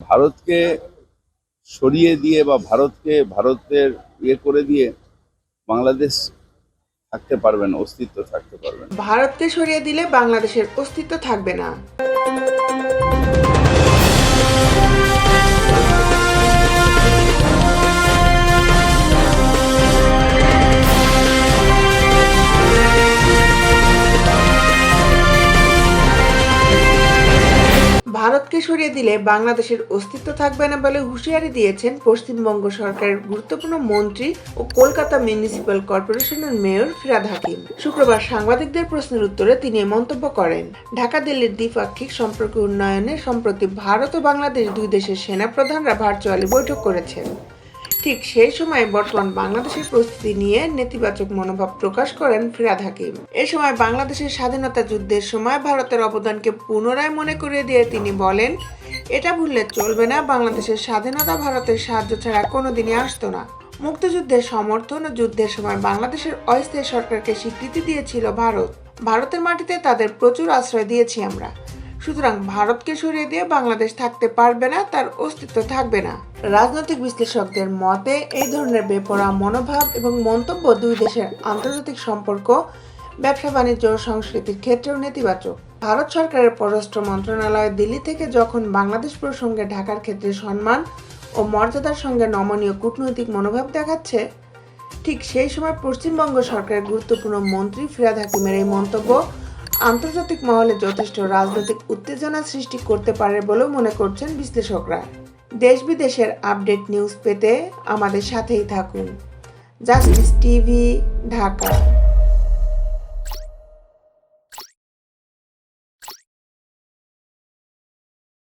ভারতকে সরিয়ে দিয়ে বা ভারতের করে দিয়ে বাংলাদেশ থাকতে পারবে না, অস্তিত্ব থাকতে পারবে না। ভারতকে সরিয়ে দিলে বাংলাদেশের অস্তিত্ব থাকবে না। ভারতকে সরিয়ে দিলে বাংলাদেশের অস্তিত্ব থাকবে না বলে হুঁশিয়ারি দিয়েছেন পশ্চিমবঙ্গ সরকারের গুরুত্বপূর্ণ মন্ত্রী ও কলকাতা মিউনিসিপ্যাল কর্পোরেশনের মেয়র ফিরহাদ হাকিম। শুক্রবার সাংবাদিকদের প্রশ্নের উত্তরে তিনি এই মন্তব্য করেন। ঢাকা দিল্লির দ্বিপাক্ষিক সম্পর্ক উন্নয়নে সম্প্রতি ভারত ও বাংলাদেশ দুই দেশের সেনাপ্রধানরা ভার্চুয়ালি বৈঠক করেছেন। ঠিক সেই সময় বর্তমান বাংলাদেশের পরিস্থিতি নিয়ে নেতিবাচক মনোভাব প্রকাশ করেন ফিরহাদ হাকিম। এ সময় বাংলাদেশের স্বাধীনতা যুদ্ধের সময় ভারতের অবদানকে পুনরায় মনে করিয়ে দিয়ে তিনি বলেন, এটা ভুললে চলবে না, বাংলাদেশের স্বাধীনতা ভারতের সাহায্য ছাড়া কোনোদিনই আসতো না। মুক্তিযুদ্ধের সমর্থন ও যুদ্ধের সময় বাংলাদেশের অস্থায়ী সরকারকে স্বীকৃতি দিয়েছিল ভারত। ভারতের মাটিতে তাদের প্রচুর আশ্রয় দিয়েছি আমরা। সুতরাং ভারতকে সরিয়ে দিয়ে বাংলাদেশ থাকতে পারবে না, তার অস্তিত্ব থাকবে না। রাজনৈতিক বিশ্লেষকদের মতে এই ধরনের বেপরোয়া মনোভাব এবং মন্তব্য দুই দেশের আন্তর্জাতিক সম্পর্ক, ব্যবসা বাণিজ্য ও সংস্কৃতির ক্ষেত্রেও নেতিবাচক। ভারত সরকারের পররাষ্ট্র মন্ত্রণালয় দিল্লি থেকে যখন বাংলাদেশ প্রসঙ্গে ঢাকার ক্ষেত্রে সম্মান ও মর্যাদার সঙ্গে নমনীয় কূটনৈতিক মনোভাব দেখাচ্ছে, ঠিক সেই সময় পশ্চিমবঙ্গ সরকারের গুরুত্বপূর্ণ মন্ত্রী ফিরহাদ হাকিমের এই মন্তব্য আন্তর্জাতিক মহলে যথেষ্ট রাজনৈতিক উত্তেজনা সৃষ্টি করতে পারে বলেও মনে করছেন বিশ্লেষকরা। দেশ বিদেশের আপডেট নিউজ পেতে আমাদের সাথেই থাকুন। Justice TV, Dhaka.